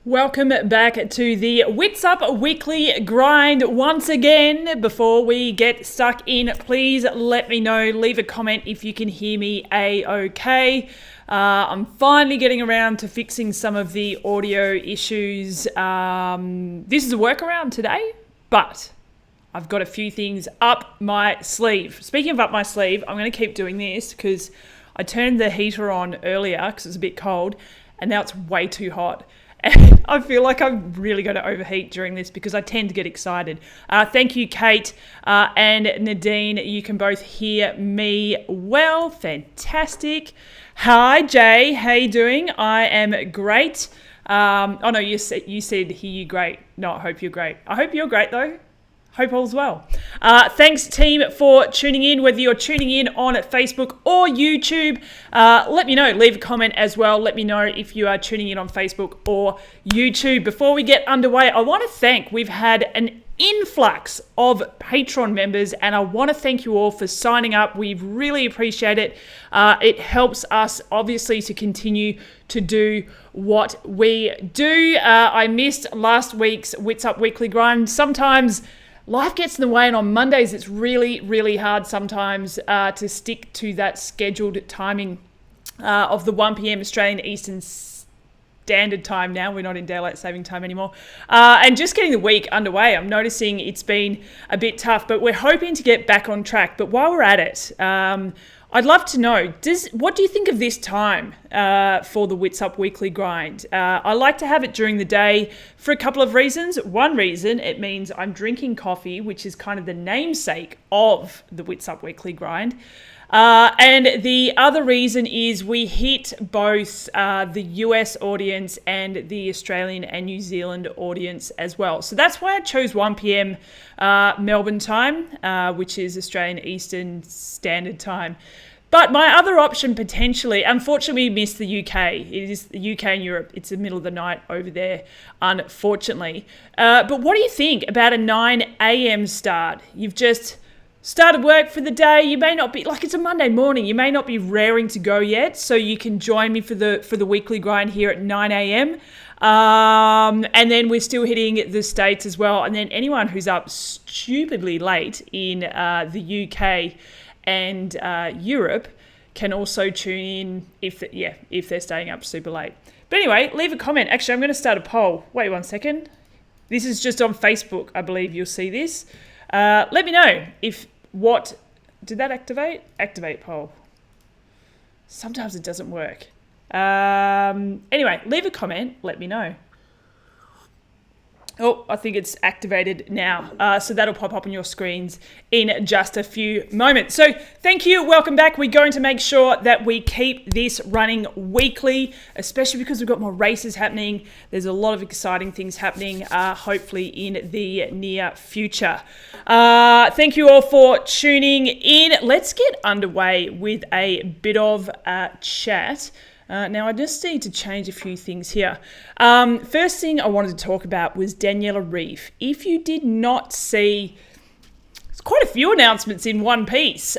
Welcome back to the Witsup Weekly Grind once again. Before we get stuck in, please let me know, leave a comment if you can hear me a-okay. I'm finally getting around to fixing some of the audio issues. This is a workaround today, but I've got a few things up my sleeve. Speaking of up my sleeve, I'm going to keep doing this because I turned the heater on earlier because it's a bit cold and now it's way too hot. And I feel like I'm really going to overheat during this because I tend to get excited. Thank you, Kate and Nadine. You can both hear me well. Fantastic. Hi, Jay. How you doing? I am great. Oh, no, you said hear you great. No, I hope you're great. I hope you're great, though. Hope all's well. Thanks, team, for tuning in, whether you're tuning in on Facebook or YouTube. Let me know. Leave a comment as well. Let me know if you are tuning in on Facebook or YouTube. Before we get underway, I want to thank, we've had an influx of Patreon members, and I want to thank you all for signing up. We really appreciate it. It helps us, obviously, to continue to do what we do. I missed last week's Witsup Weekly Grind. Sometimes life gets in the way, and on Mondays it's really, really hard sometimes to stick to that scheduled timing of the 1 p.m. Australian Eastern Standard Time. Now we're not in daylight saving time anymore. And just getting the week underway, I'm noticing it's been a bit tough, but we're hoping to get back on track. But while we're at it, I'd love to know, what do you think of this time for the Witsup Weekly Grind? I like to have it during the day for a couple of reasons. One reason, it means I'm drinking coffee, which is kind of the namesake of the Witsup Weekly Grind. And the other reason is we hit both the US audience and the Australian and New Zealand audience as well. So that's why I chose 1 p.m. Melbourne time, which is Australian Eastern Standard Time. But my other option potentially, unfortunately, we missed the UK. It is the UK and Europe. It's the middle of the night over there, unfortunately. But what do you think about a 9 a.m. start? You've just started work for the day. You may not be, like, it's a Monday morning. You may not be raring to go yet, so you can join me for the weekly grind here at 9 a.m. And then we're still hitting the States as well. And then anyone who's up stupidly late in the UK and Europe can also tune in if they're staying up super late. But anyway, leave a comment. Actually, I'm going to start a poll. Wait 1 second. This is just on Facebook. I believe you'll see this. Let me know did that activate? Activate poll. Sometimes it doesn't work. Anyway, leave a comment. Let me know. Oh, I think it's activated now. So that'll pop up on your screens in just a few moments. So thank you. Welcome back. We're going to make sure that we keep this running weekly, especially because we've got more races happening. There's a lot of exciting things happening, hopefully in the near future. Thank you all for tuning in. Let's get underway with a bit of chat. Now, I just need to change a few things here. First thing I wanted to talk about was Daniela Ryf. If you did not see, it's quite a few announcements in one piece,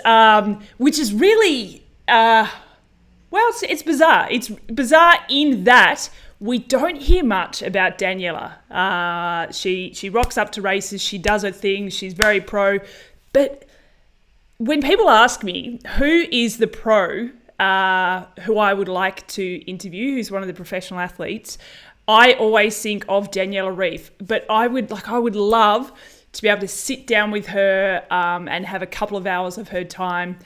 which is really, it's bizarre. It's bizarre in that we don't hear much about Daniela. She rocks up to races. She does her thing. She's very pro. But when people ask me, who is the pro who I would like to interview, who's one of the professional athletes, I always think of Daniela Ryf. But I would love to be able to sit down with her and have a couple of hours of her time,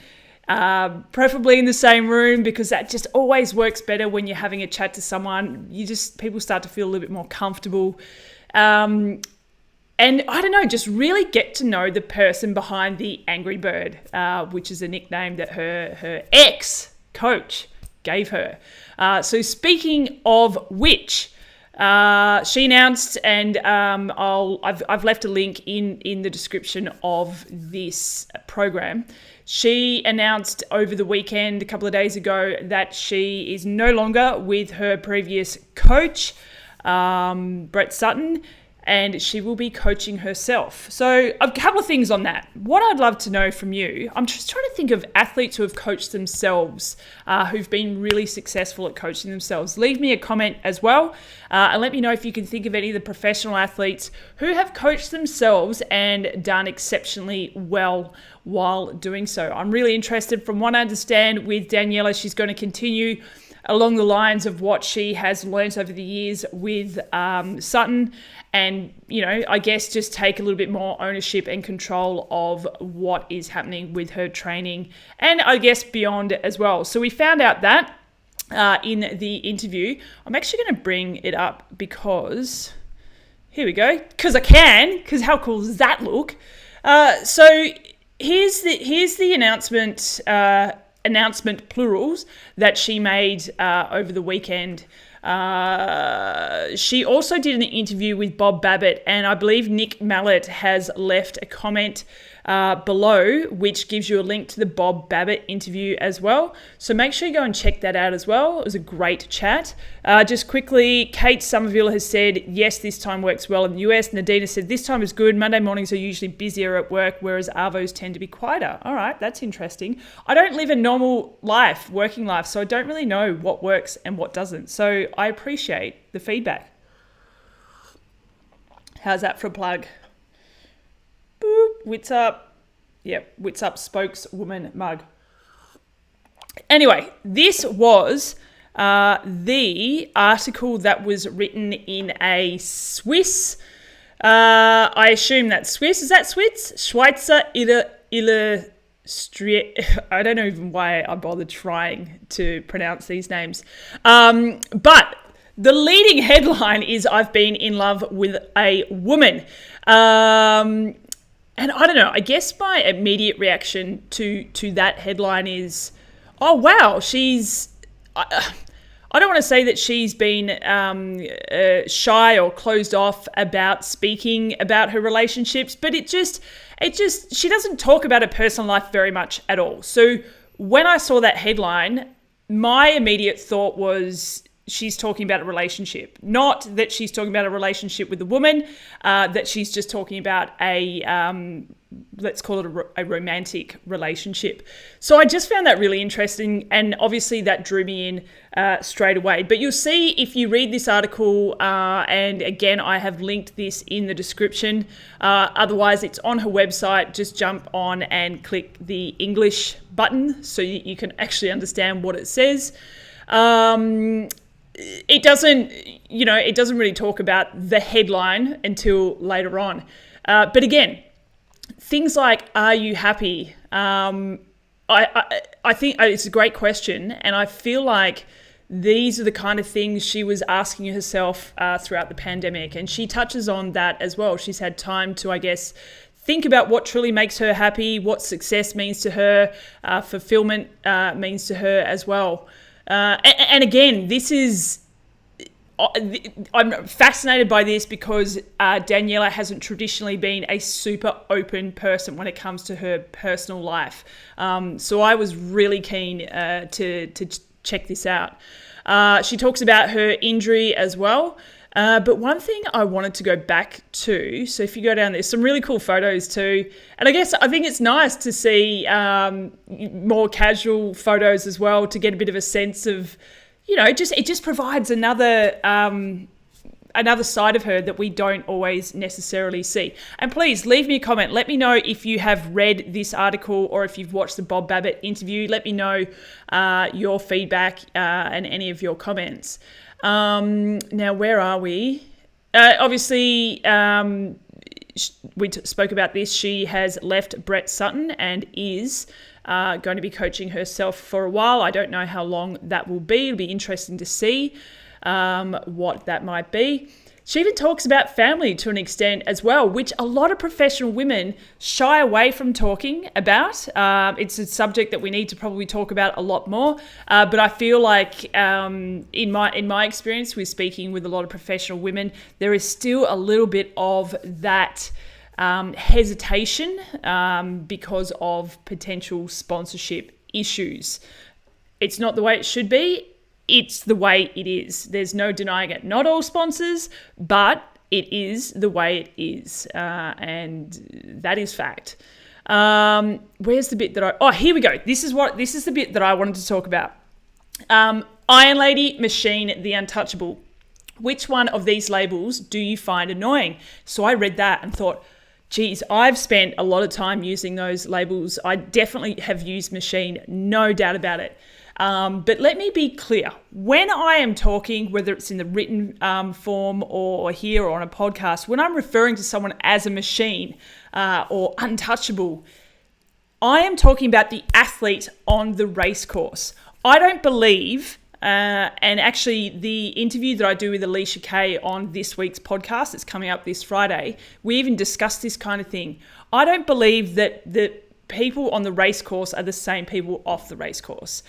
preferably in the same room, because that just always works better when you're having a chat to someone. People start to feel a little bit more comfortable. And I don't know, just really get to know the person behind the Angry Bird, which is a nickname that her ex-coach gave her. So speaking of which, she announced, and I've left a link in the description of this program. She announced over the weekend, a couple of days ago, that she is no longer with her previous coach, Brett Sutton. and she will be coaching herself. So a couple of things on that. What I'd love to know from you, I'm just trying to think of athletes who have coached themselves, who've been really successful at coaching themselves. Leave me a comment as well, and let me know if you can think of any of the professional athletes who have coached themselves and done exceptionally well while doing so. I'm really interested. From what I understand with Daniela, she's going to continue along the lines of what she has learnt over the years with Sutton, and, I guess just take a little bit more ownership and control of what is happening with her training, and I guess beyond as well. So we found out that in the interview. I'm actually going to bring it up because, here we go, because I can, because how cool does that look? So here's the announcement plurals that she made over the weekend. She also did an interview with Bob Babbitt, and I believe Nick Mallett has left a comment below, which gives you a link to the Bob Babbitt interview as well. So make sure you go and check that out as well. It was a great chat. Just quickly, Kate Somerville has said, yes, this time works well in the US. Nadina said, this time is good. Monday mornings are usually busier at work, whereas Arvos tend to be quieter. All right, that's interesting. I don't live a normal life, working life, so I don't really know what works and what doesn't. So I appreciate the feedback. How's that for a plug? Boop, Witsup. Yep, Witsup spokeswoman mug. Anyway, this was the article that was written in a Swiss, I assume that's Swiss. Is that Swiss? Schweizer I don't know even why I bothered trying to pronounce these names. But the leading headline is, I've been in love with a woman. And I don't know, I guess my immediate reaction to that headline is, oh, wow, I don't want to say that she's been shy or closed off about speaking about her relationships, but she doesn't talk about her personal life very much at all. So when I saw that headline, my immediate thought was, she's talking about a relationship, not that she's talking about a relationship with a woman, that she's just talking about let's call it a romantic relationship. So I just found that really interesting, and obviously that drew me in straight away. But you'll see if you read this article, and again, I have linked this in the description. Otherwise, it's on her website. Just jump on and click the English button so you can actually understand what it says. It doesn't really talk about the headline until later on. But again, things like, are you happy? I think it's a great question. And I feel like these are the kind of things she was asking herself throughout the pandemic. And she touches on that as well. She's had time to, I guess, think about what truly makes her happy, what success means to her, fulfillment means to her as well. And again, I'm fascinated by this because Daniela hasn't traditionally been a super open person when it comes to her personal life. So I was really keen to check this out. She talks about her injury as well. But one thing I wanted to go back to, so if you go down, there's some really cool photos too. And I think it's nice to see more casual photos as well, to get a bit of a sense of, it just provides another side of her that we don't always necessarily see. And please leave me a comment. Let me know if you have read this article or if you've watched the Bob Babbitt interview. Let me know your feedback and any of your comments. Now, where are we? Obviously, we spoke about this. She has left Brett Sutton and is going to be coaching herself for a while. I don't know how long that will be. It'll be interesting to see what that might be. She even talks about family to an extent as well, which a lot of professional women shy away from talking about. It's a subject that we need to probably talk about a lot more. But I feel like in my experience with speaking with a lot of professional women, there is still a little bit of that hesitation because of potential sponsorship issues. It's not the way it should be. It's the way it is. There's no denying it. Not all sponsors, but it is the way it is, and that is fact. Where's the bit that here we go. This is the bit that I wanted to talk about. Iron Lady, Machine, The Untouchable. Which one of these labels do you find annoying? So I read that and thought, geez, I've spent a lot of time using those labels. I definitely have used Machine, no doubt about it. But let me be clear. When I am talking, whether it's in the written form or here or on a podcast, when I'm referring to someone as a machine or untouchable, I am talking about the athlete on the race course. I don't believe, and actually the interview that I do with Alicia Kay on this week's podcast, it's coming up this Friday, we even discussed this kind of thing. I don't believe that the people on the race course are the same people off the race course.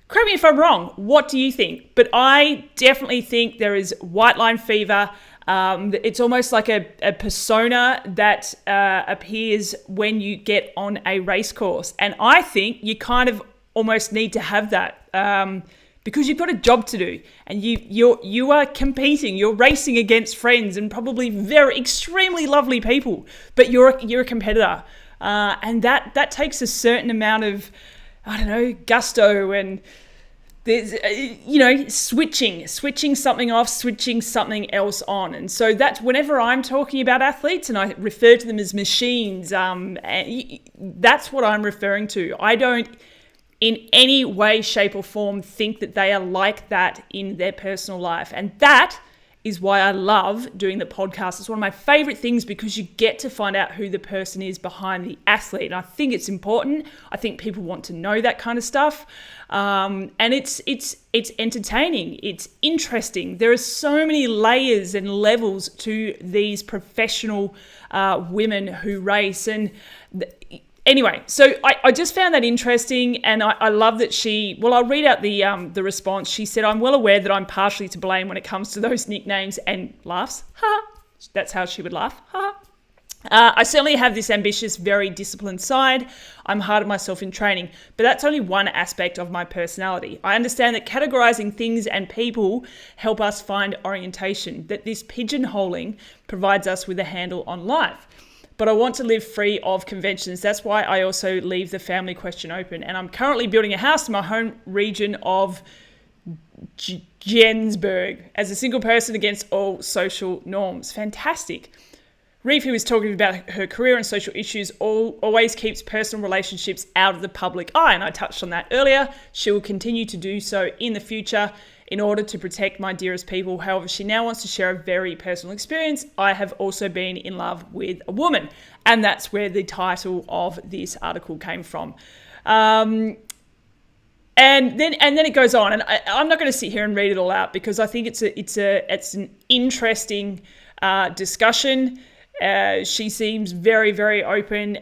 Correct me if I'm wrong. What do you think? But I definitely think there is white line fever. It's almost like a persona that appears when you get on a race course. And I think you kind of almost need to have that because you've got a job to do and you are competing. You're racing against friends and probably very extremely lovely people, but you're a competitor. And that takes a certain amount of, I don't know, gusto, and there's, switching something off, switching something else on. And so that's whenever I'm talking about athletes and I refer to them as machines, that's what I'm referring to. I don't in any way, shape or form think that they are like that in their personal life. And that is why I love doing the podcast. It's one of my favorite things because you get to find out who the person is behind the athlete. And I think it's important. I think people want to know that kind of stuff. And it's entertaining. It's interesting. There are so many layers and levels to these professional women who race. And anyway, so I just found that interesting, and I love that I'll read out the response. She said, "I'm well aware that I'm partially to blame when it comes to those nicknames," and laughs. Ha! That's how she would laugh. Ha! I certainly have this ambitious, very disciplined side. I'm hard on myself in training, but that's only one aspect of my personality. I understand that categorizing things and people help us find orientation, that this pigeonholing provides us with a handle on life. But I want to live free of conventions. That's why I also leave the family question open. And I'm currently building a house in my home region of Jensburg as a single person against all social norms. Fantastic. Ryf, who is talking about her career and social issues, always keeps personal relationships out of the public eye. And I touched on that earlier. She will continue to do so in the future in order to protect my dearest people. However, she now wants to share a very personal experience. I have also been in love with a woman. And that's where the title of this article came from. And then it goes on. And I'm not going to sit here and read it all out because I think it's an interesting discussion. She seems very, very open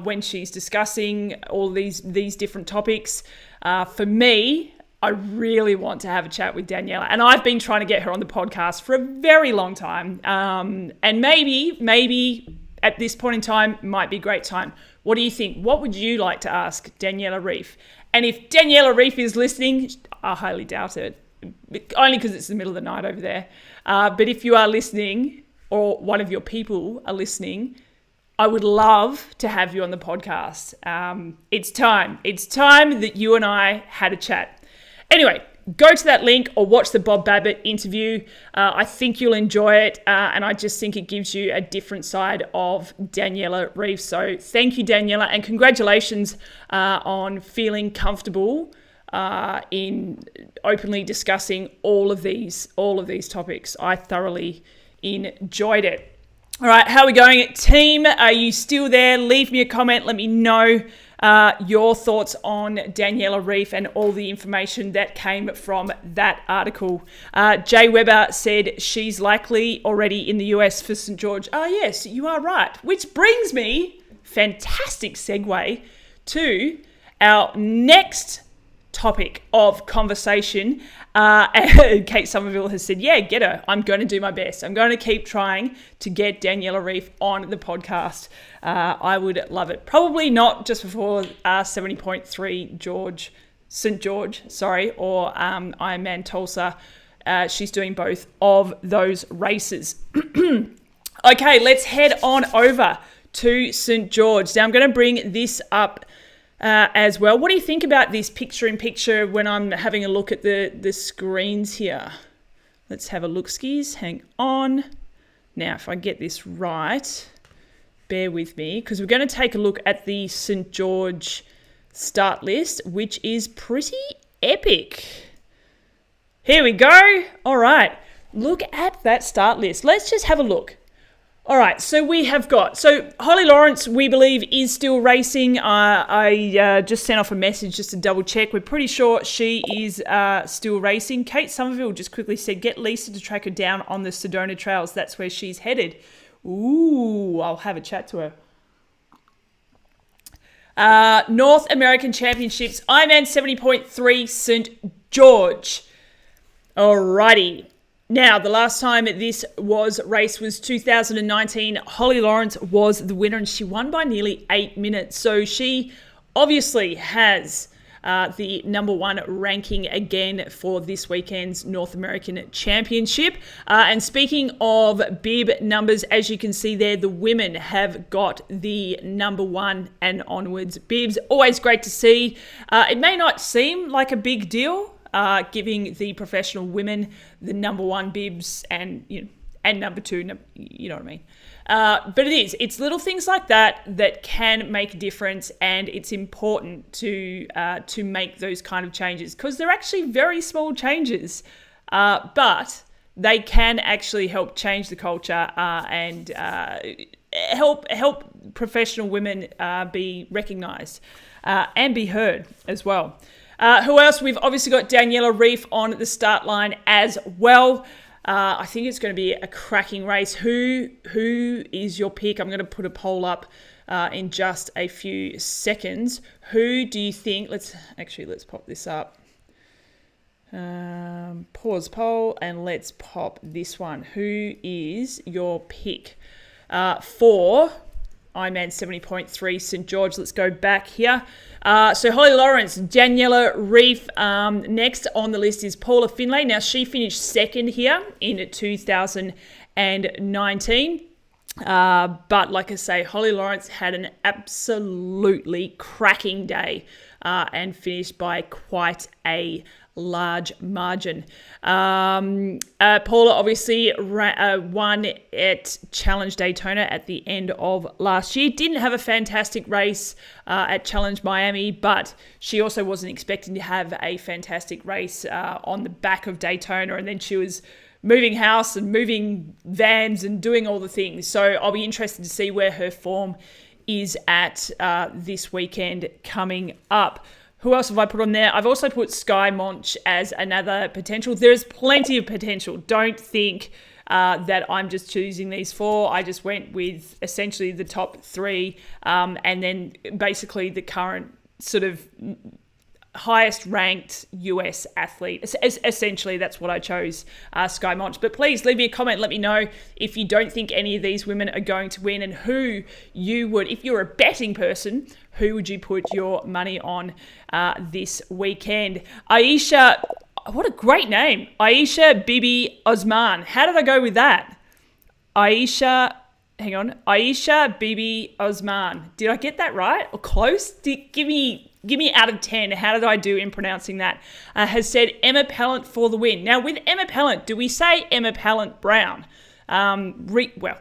when she's discussing all these different topics. For me, I really want to have a chat with Daniela, and I've been trying to get her on the podcast for a very long time. And maybe at this point in time might be a great time. What do you think? What would you like to ask Daniela Ryf? And if Daniela Ryf is listening, I highly doubt it, only because it's the middle of the night over there. But if you are listening, or one of your people are listening, I would love to have you on the podcast. It's time. It's time that you and I had a chat. Anyway, go to that link or watch the Bob Babbitt interview. I think you'll enjoy it. And I just think it gives you a different side of Daniela Ryf. So thank you, Daniela. And congratulations on feeling comfortable in openly discussing all of these topics. I thoroughly enjoyed it. All right, how are we going? Team, are you still there? Leave me a comment. Let me know your thoughts on Daniela Ryf and all the information that came from that article. Jay Weber said she's likely already in the US for St. George. Oh, yes, you are right. Which brings me, fantastic segue, to our next topic of conversation. Kate Somerville has said, yeah, get her. I'm going to do my best. I'm going to keep trying to get Daniela Ryf on the podcast. I would love it. Probably not just before 70.3 St. George, or Ironman Tulsa. She's doing both of those races. Okay, let's head on over to St. George. Now, I'm going to bring this up as well. What do you think about this picture-in-picture when I'm having a look at the screens here? Let's have a look, skis. Hang on. Now, if I get this right, bear with me, because we're going to take a look at the St. George start list, which is pretty epic. Here we go. All right. Look at that start list. Let's just have a look. All right, so we have got, Holly Lawrence, we believe, is still racing. I just sent off a message just to double check. We're pretty sure she is still racing. Kate Somerville just quickly said, get Lisa to track her down on the Sedona trails. That's where she's headed. Ooh, I'll have a chat to her. North American Championships, Ironman 70.3 St. George. Alrighty. Now, the last time this was raced was 2019. Holly Lawrence was the winner and she won by nearly 8 minutes. So she obviously has the number one ranking again for this weekend's North American Championship. And speaking of bib numbers, as you can see there, the women have got the number one and onwards bibs. Always great to see. It may not seem like a big deal, giving the professional women the number one bibs and number two, you know what I mean. But it is. It's little things like that can make a difference, and it's important to make those kind of changes because they're actually very small changes, but they can actually help change the culture and help professional women be recognised and be heard as well. Who else? We've obviously got Daniela Ryf on the start line as well. I think it's going to be a cracking race. Who is your pick? I'm going to put a poll up in just a few seconds. Who do you think? Let's pop this up. Pause poll and let's pop this one. Who is your pick for Ironman 70.3 St. George? Let's go back here. So Holly Lawrence, Daniela Ryf. Next on the list is Paula Finlay. Now, she finished second here in 2019. But like I say, Holly Lawrence had an absolutely cracking day and finished by quite a large margin. Paula obviously won at Challenge Daytona at the end of last year. Didn't have a fantastic race at Challenge Miami, but she also wasn't expecting to have a fantastic race on the back of Daytona, and then she was moving house and moving vans and doing all the things. So I'll be interested to see where her form is at this weekend coming up. Who else have I put on there? I've also put Sky Monch as another potential. There's plenty of potential. Don't think that I'm just choosing these four. I just went with essentially the top three and then basically the current sort of highest ranked US athlete. Essentially, that's what I chose, Sky Monch. But please leave me a comment. Let me know if you don't think any of these women are going to win and who you would, if you're a betting person, who would you put your money on this weekend? Aisha, what a great name. Aisha Bibi Osman. How did I go with that? Aisha Bibi Osman. Did I get that right or close? Give me out of 10. How did I do in pronouncing that? Has said Emma Pallant for the win. Now, with Emma Pallant, do we say Emma Pallant Brown?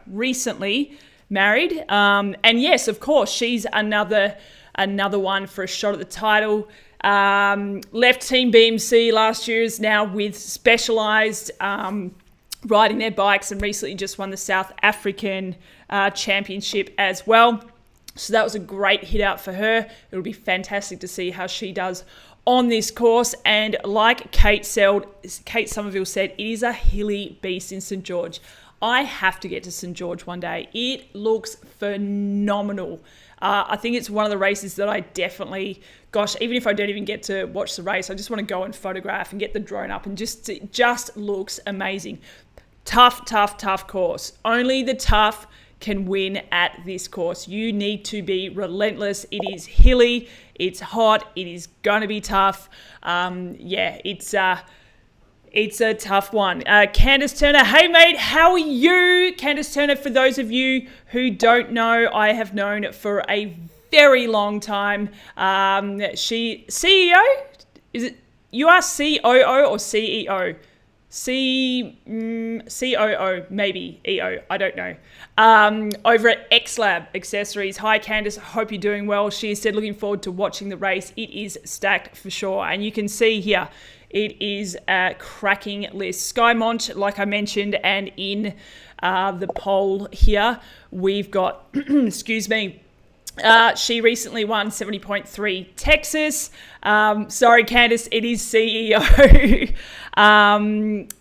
Recently married. And yes, of course, she's another one for a shot at the title. Left Team BMC last year, is now with Specialized, riding their bikes, and recently just won the South African Championship as well. So that was a great hit out for her. It'll be fantastic to see how she does on this course. And like Kate Somerville said, it is a hilly beast in St. George. I have to get to St. George one day. It looks phenomenal. I think it's one of the races that I definitely, even if I don't even get to watch the race, I just want to go and photograph and get the drone up, and it just looks amazing. Tough course. Only the tough can win at this course. You need to be relentless. It is hilly, it's hot, it is going to be tough. It's a tough one. Candace Turner, hey mate, how are you? Candace Turner, for those of you who don't know, I have known for a very long time. She CEO? Is it, you are COO or CEO? COO, maybe EO, I don't know. Over at XLab Accessories. Hi Candace, hope you're doing well. She said looking forward to watching the race. It is stacked for sure. And you can see here, it is a cracking list. Skymont, like I mentioned, and in the poll here, we've got, excuse me, she recently won 70.3 Texas. Sorry, Candace, it is CEO.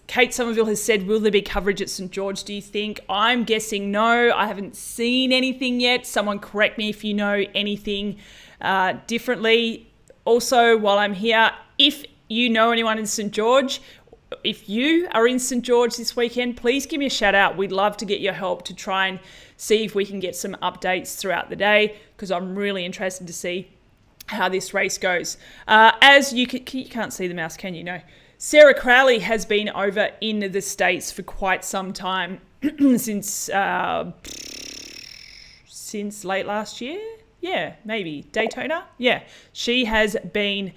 Kate Somerville has said, will there be coverage at St. George, do you think? I'm guessing no. I haven't seen anything yet. Someone correct me if you know anything differently. Also, while I'm here, if you know anyone in St. George, if you are in St. George this weekend, please give me a shout out. We'd love to get your help to try and see if we can get some updates throughout the day, because I'm really interested to see how this race goes. As you can't see the mouse, can you? No. Sarah Crowley has been over in the States for quite some time, since late last year. Yeah, maybe Daytona. Yeah, she has been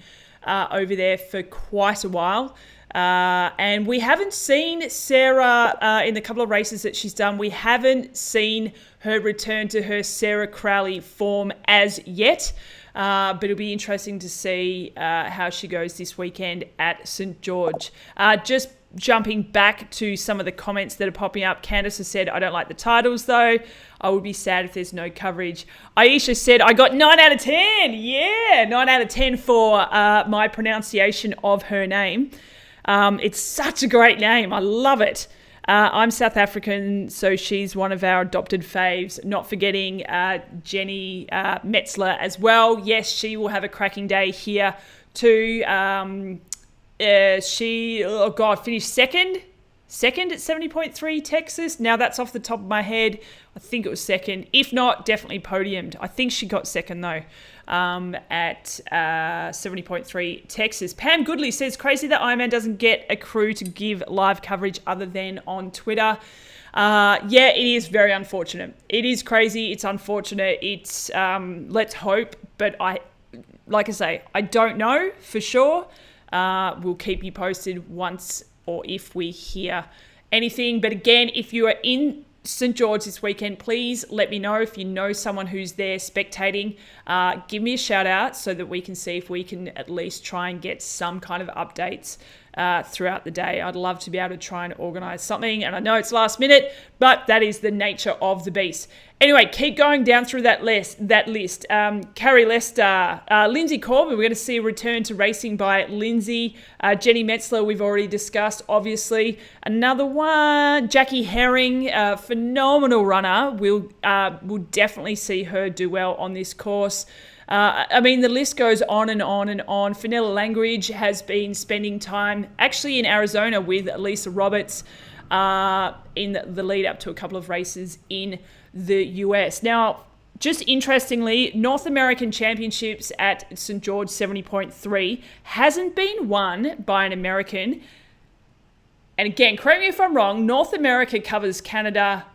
over there for quite a while. And we haven't seen Sarah in the couple of races that she's done. We haven't seen her return to her Sarah Crowley form as yet. But it'll be interesting to see how she goes this weekend at St. George. Just jumping back to some of the comments that are popping up. Candace has said, I don't like the titles though. I would be sad if there's no coverage. Aisha said, I got 9 out of 10. Yeah, 9 out of 10 for my pronunciation of her name. It's such a great name. I love it. I'm South African, so she's one of our adopted faves. Not forgetting Jenny Metzler as well. Yes, she will have a cracking day here too. She, finished second at 70.3 Texas. Now that's off the top of my head. I think it was second. If not, definitely podiumed. I think she got second though. At 70.3 Texas. Pam Goodley says, crazy that Ironman doesn't get a crew to give live coverage other than on Twitter. Yeah, it is very unfortunate. It is crazy. It's unfortunate. It's, let's hope, but like I say, I don't know for sure. We'll keep you posted once or if we hear anything. But again, if you are in St. George this weekend, please let me know if you know someone who's there spectating. Give me a shout out so that we can see if we can at least try and get some kind of updates throughout the day. I'd love to be able to try and organize something, and I know it's last minute, but that is the nature of the beast. Anyway, keep going down through that list. Carrie Lester, Lindsay Corbin, we're going to see a return to racing by Lindsay. Jenny Metzler, we've already discussed, obviously. Another one, Jackie Herring, phenomenal runner. We'll definitely see her do well on this course. I mean, the list goes on and on and on. Fenella Langridge has been spending time actually in Arizona with Lisa Roberts in the lead up to a couple of races in the US. Now, just interestingly, Nth American Championships at St. George 70.3 hasn't been won by an American. And again, correct me if I'm wrong, North America covers Canada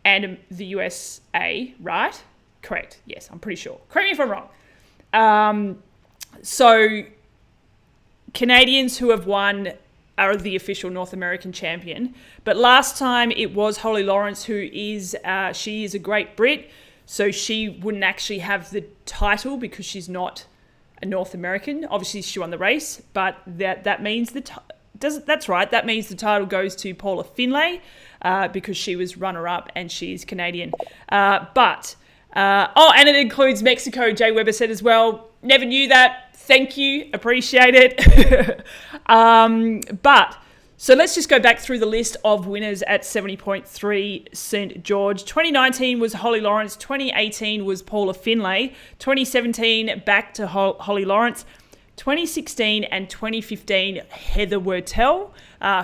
and the USA, right? Correct. Yes, I'm pretty sure. Correct me if I'm wrong. So Canadians who have won are the official North American champion. But last time it was Holly Lawrence, who is, she is a Great Brit. So she wouldn't actually have the title because she's not a North American. Obviously she won the race, but that means that's right. That means the title goes to Paula Finlay because she was runner-up and she's Canadian. And it includes Mexico, Jay Weber said as well. Never knew that. Thank you. Appreciate it. So let's just go back through the list of winners at 70.3 St. George. 2019 was Holly Lawrence. 2018 was Paula Finlay. 2017 back to Holly Lawrence. 2016 and 2015, Heather Wertel,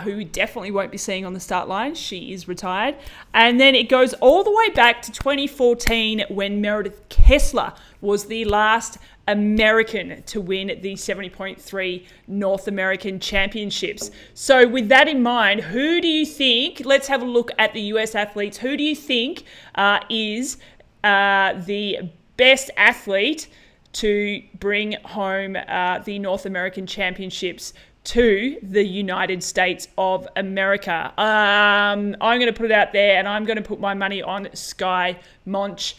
who we definitely won't be seeing on the start line. She is retired. And then it goes all the way back to 2014 when Meredith Kessler was the last American to win the 70.3 North American Championships. So with that in mind, who do you think, let's have a look at the US athletes, who do you think is the best athlete to bring home the North American Championships to the United States of America? I'm going to put it out there, and I'm going to put my money on Sky Monch.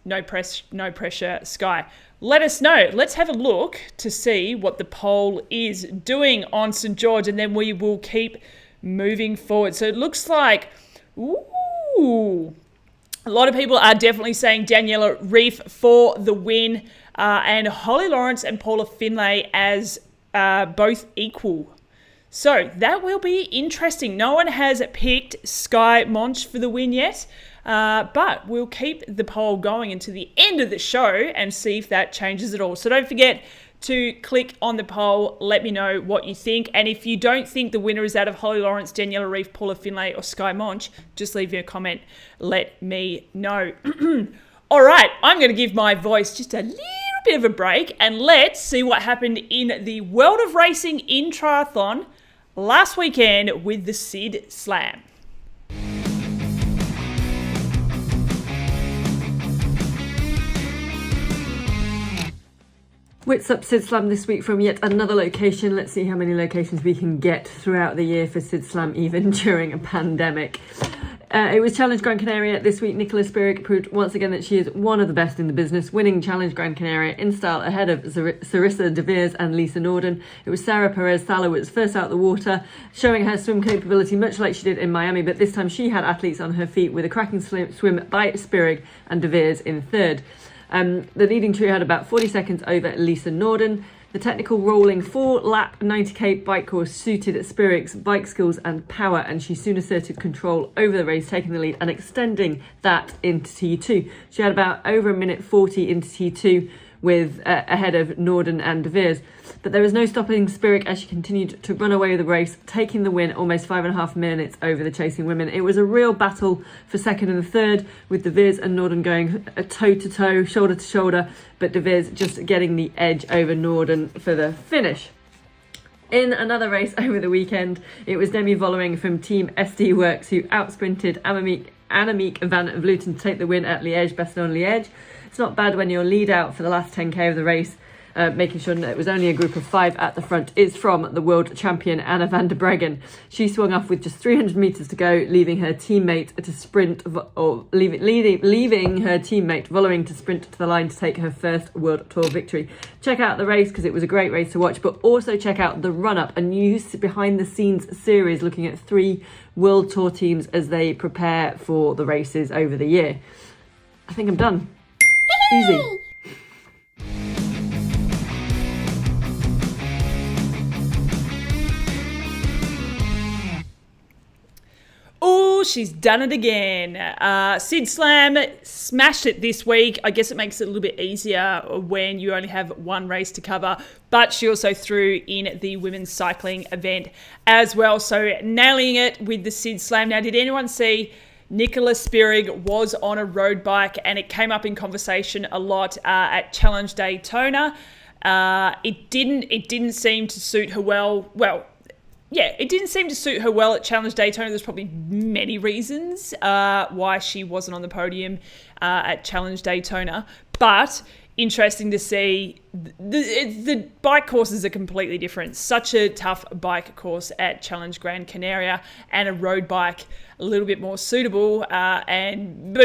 No pressure, Sky. Let us know. Let's have a look to see what the poll is doing on St. George, and then we will keep moving forward. So it looks like, a lot of people are definitely saying Daniela Ryf for the win, and Holly Lawrence and Paula Finlay as both equal. So that will be interesting. No one has picked Sky Monch for the win yet. But we'll keep the poll going until the end of the show and see if that changes at all. So don't forget to click on the poll. Let me know what you think. And if you don't think the winner is out of Holly Lawrence, Daniela Ryf, Paula Finlay, or Sky Monch, just leave me a comment. Let me know. All right, I'm going to give my voice just a little bit of a break, and let's see what happened in the world of racing in triathlon last weekend with the Sid Slam. Witsup Sid Slam this week from yet another location. Let's see how many locations we can get throughout the year for Sid Slam, even during a pandemic. It was Challenge Gran Canaria this week. Nicola Spirig proved once again that she is one of the best in the business, winning Challenge Gran Canaria in style ahead of Sarissa De Veers and Lisa Norden. It was Sarah Perez-Salowitz first out the water, showing her swim capability much like she did in Miami, but this time she had athletes on her feet with a cracking swim by Spirig and De Veers in third. The leading trio had about 40 seconds over Lisa Norden. The technical rolling 4-lap 90k bike course suited Spirig's bike skills and power, and she soon asserted control over the race, taking the lead and extending that into T2. She had about over a minute 40 into T2 with ahead of Norden and De Veers. But there was no stopping Spirig as she continued to run away with the race, taking the win almost 5.5 minutes over the chasing women. It was a real battle for second and third, with De Veers and Norden going toe-to-toe, shoulder-to-shoulder, but De Veers just getting the edge over Norden for the finish. In another race over the weekend, it was Demi Vollering from Team SD Works who outsprinted Annemiek van Vleuten to take the win at Liège-Bastogne-Liège. It's not bad when your lead out for the last 10k of the race, making sure that it was only a group of 5 at the front, is from the world champion Anna van der Breggen. She swung off with just 300 metres to go, leaving her teammate to sprint, or leaving her teammate Vollering to sprint to the line to take her first World Tour victory. Check out the race because it was a great race to watch, but also check out the run-up, a new behind-the-scenes series looking at 3 World Tour teams as they prepare for the races over the year. I think I'm done. Easy. Oh, she's done it again. Sid Slam smashed it this week. I guess it makes it a little bit easier when you only have one race to cover, but she also threw in the women's cycling event as well. So nailing it with the Sid Slam. Now, did anyone see Nicola Spirig was on a road bike, and it came up in conversation a lot at Challenge Daytona. It didn't seem to suit her well. It didn't seem to suit her well at Challenge Daytona. There's probably many reasons why she wasn't on the podium at Challenge Daytona, but interesting to see. The bike courses are completely different. Such a tough bike course at Challenge Gran Canaria, and a road bike a little bit more suitable. But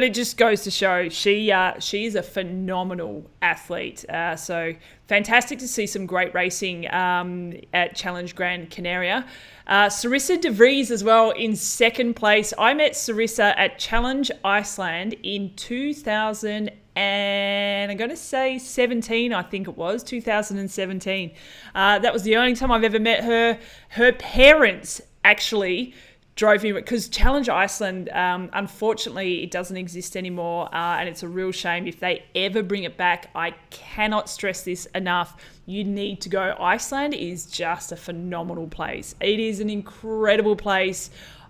it just goes to show she is a phenomenal athlete. So fantastic to see some great racing at Challenge Gran Canaria. Sarissa De Vries as well in second place. I met Sarissa at Challenge Iceland in 2000. And I'm going to say 17, I think it was, 2017. That was the only time I've ever met her. Her parents actually drove me, because Challenge Iceland, unfortunately, it doesn't exist anymore, and it's a real shame. If they ever bring it back, I cannot stress this enough. You need to go. Iceland is just a phenomenal place. It is an incredible place.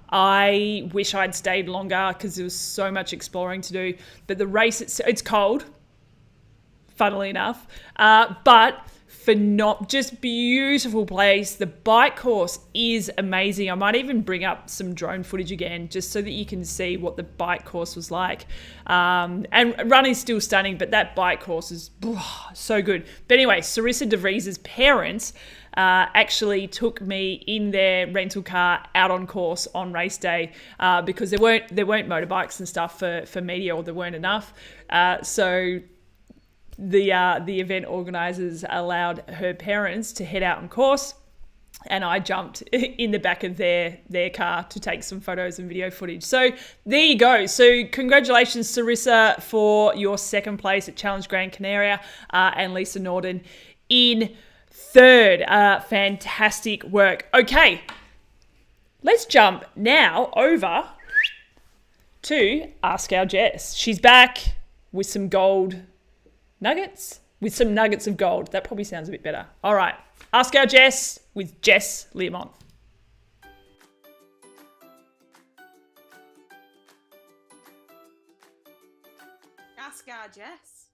I wish I'd stayed longer because there was so much exploring to do. But the race, it's cold, funnily enough, but for not just beautiful place. The bike course is amazing. I might even bring up some drone footage again just so that you can see what the bike course was like. And running's still stunning, but that bike course is so good. But anyway, Sarissa De Vries's parents actually took me in their rental car out on course on race day because there weren't motorbikes and stuff for media, or there weren't enough. So the event organisers allowed her parents to head out on course, and I jumped in the back of their car to take some photos and video footage. So there you go. So congratulations, Sarissa, for your second place at Challenge Gran Canaria, and Lisa Norden in third. Fantastic work. Okay, let's jump now over to Ask Our Jess. She's back with some gold nuggets, with some nuggets of gold. That probably sounds a bit better. All right, Ask Our Jess with Jess Learmont. Ask Our Jess.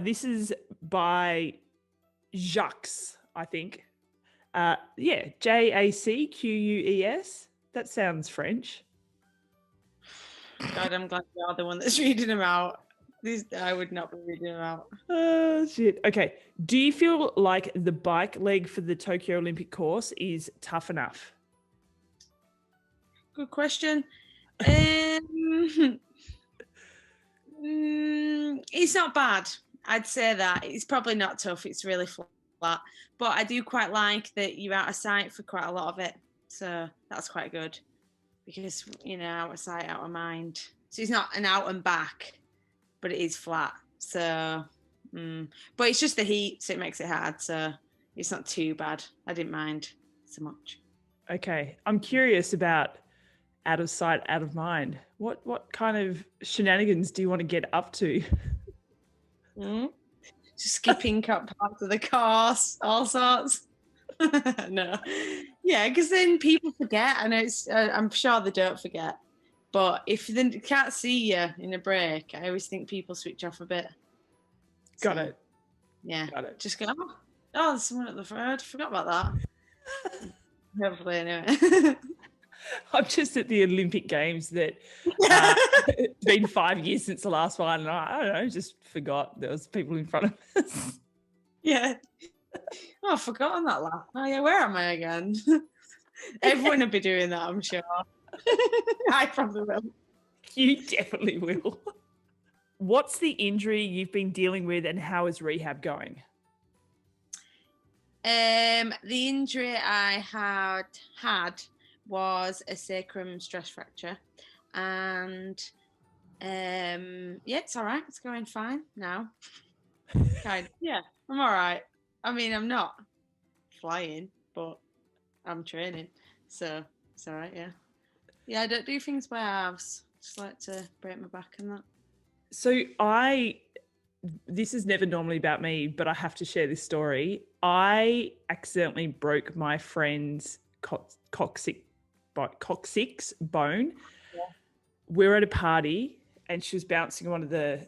This is by Jacques, I think. Jacqueus. That sounds French. God, I'm glad you're the one that's reading them out. I would not be reading them out. Oh, shit. Okay. Do you feel like the bike leg for the Tokyo Olympic course is tough enough? Good question. It's not bad. I'd say that. It's probably not tough. It's really flat. But I do quite like that you're out of sight for quite a lot of it. So that's quite good. Because, out of sight, out of mind. So it's not an out and back, but it is flat. So, but it's just the heat, so it makes it hard. So it's not too bad. I didn't mind so much. Okay. I'm curious about out of sight, out of mind. What kind of shenanigans do you want to get up to? Just skipping parts of the course, all sorts. No. Yeah, because then people forget, and I'm sure they don't forget. But if they can't see you in a break, I always think people switch off a bit. Got it. Yeah. Got it. Just go, there's someone at the front. I forgot about that. Hopefully, anyway. I'm just at the Olympic Games that it's been 5 years since the last one, and I don't know, just forgot there was people in front of us. Yeah. Oh, I've forgotten that lap. Oh, yeah, where am I again? Everyone will be doing that, I'm sure. I probably will. You definitely will. What's the injury you've been dealing with, and how is rehab going? The injury I had was a sacrum stress fracture, and it's all right. It's going fine now. Yeah, I'm all right. I mean, I'm not flying, but I'm training, so it's all right. Yeah, I don't do things by halves. Just like to break my back and that. So this is never normally about me, but I have to share this story. I accidentally broke my friend's coccyx bone. Yeah. We were at a party and she was bouncing one of the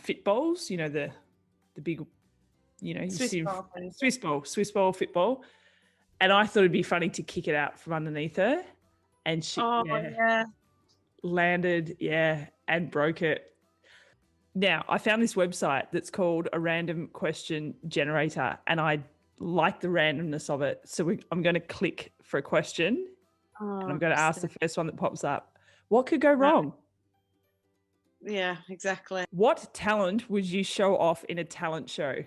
fit bowls, the big, Swiss ball, fit ball. And I thought it'd be funny to kick it out from underneath her. And she landed, and broke it. Now, I found this website that's called a random question generator, and I like the randomness of it. So I'm going to click for a question, and I'm going to ask the first one that pops up. What could go wrong? Yeah, exactly. What talent would you show off in a talent show?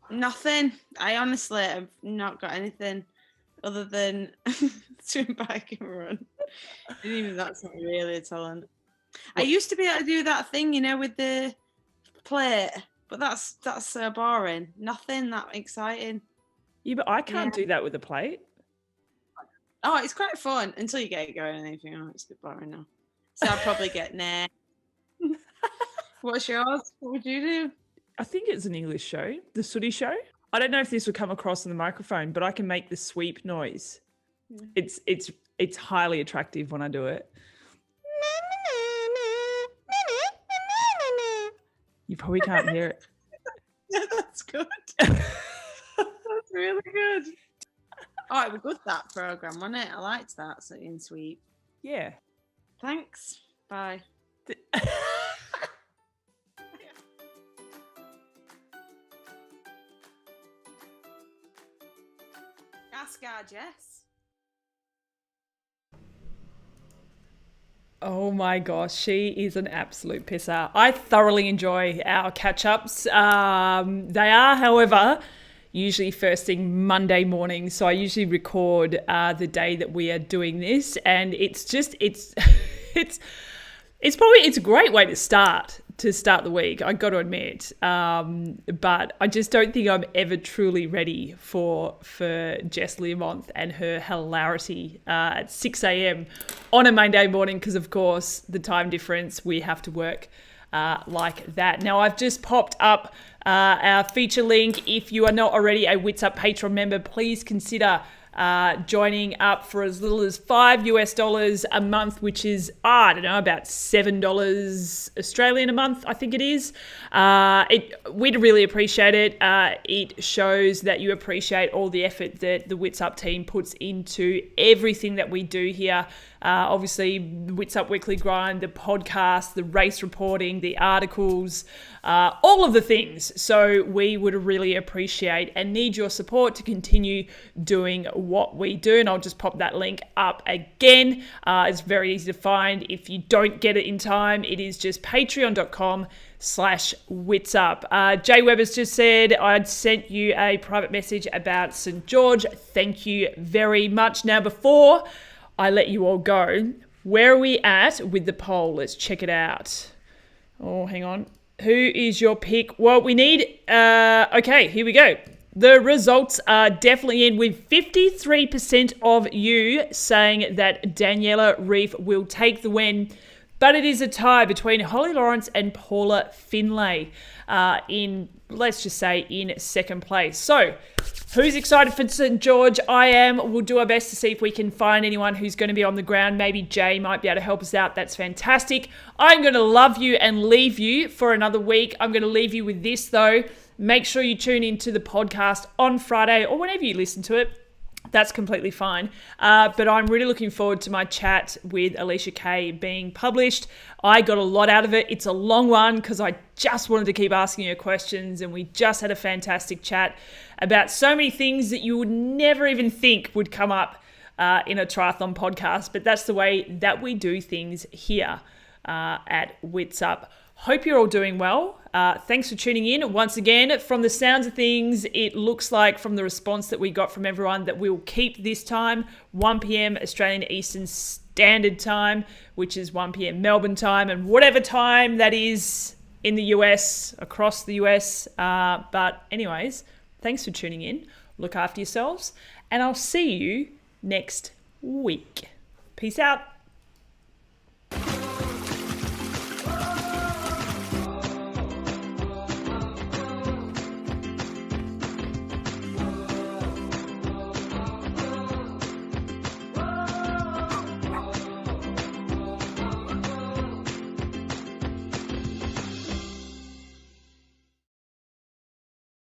Nothing. I honestly have not got anything other than swim, bike and run. And even that's not really a talent. I used to be able to do that thing, with the plate, but that's so boring. Nothing that exciting. Yeah, but I can't do that with a plate. Oh, it's quite fun until you get it going and then you think, it's a bit boring now. So I'll probably get nah. What's yours? What would you do? I think it's an English show, The Sooty Show. I don't know if this would come across on the microphone, but I can make the sweep noise. It's highly attractive when I do it. You probably can't hear it. Yeah, that's good. That's really good. Oh, it was good, that programme, wasn't it? I liked that, so in sweep. Yeah. Thanks. Bye. Ask our Jess. Oh my gosh, she is an absolute pisser. I thoroughly enjoy our catch-ups. They are, however, usually first thing Monday morning. So I usually record the day that we are doing this, and it's a great way to start the week, I got to admit. But I just don't think I'm ever truly ready for Jess Learmonth and her hilarity at 6 a.m. on a Monday morning, because of course the time difference, we have to work like that. Now I've just popped up our feature link. If you are not already a Witsup Patreon member, please consider joining up for as little as $5 a month, which is, I don't know, about $7 Australian a month, I think it is. We'd really appreciate it. It shows that you appreciate all the effort that the Witsup team puts into everything that we do here. Obviously, Witsup Weekly Grind, the podcast, the race reporting, the articles, all of the things. So we would really appreciate and need your support to continue doing what we do. And I'll just pop that link up again. It's very easy to find. If you don't get it in time, it is just patreon.com/Witsup. Jay Webber's just said, I'd sent you a private message about St. George. Thank you very much. Now, before I let you all go, where are we at with the poll? Let's check it out. Oh, hang on. Who is your pick? Well, we need... okay, here we go. The results are definitely in, with 53% of you saying that Daniela Ryf will take the win. But it is a tie between Holly Lawrence and Paula Finlay in, let's just say, in second place. So, who's excited for St. George? I am. We'll do our best to see if we can find anyone who's going to be on the ground. Maybe Jay might be able to help us out. That's fantastic. I'm going to love you and leave you for another week. I'm going to leave you with this, though. Make sure you tune into the podcast on Friday or whenever you listen to it. That's completely fine. But I'm really looking forward to my chat with Alicia Kay being published. I got a lot out of it. It's a long one because I just wanted to keep asking her questions, and we just had a fantastic chat about so many things that you would never even think would come up in a triathlon podcast. But that's the way that we do things here at Witsup. Hope you're all doing well. Thanks for tuning in. Once again, from the sounds of things, it looks like from the response that we got from everyone that we'll keep this time, 1 p.m. Australian Eastern Standard Time, which is 1 p.m. Melbourne time, and whatever time that is in the US, across the US. But anyways, thanks for tuning in. Look after yourselves, and I'll see you next week. Peace out.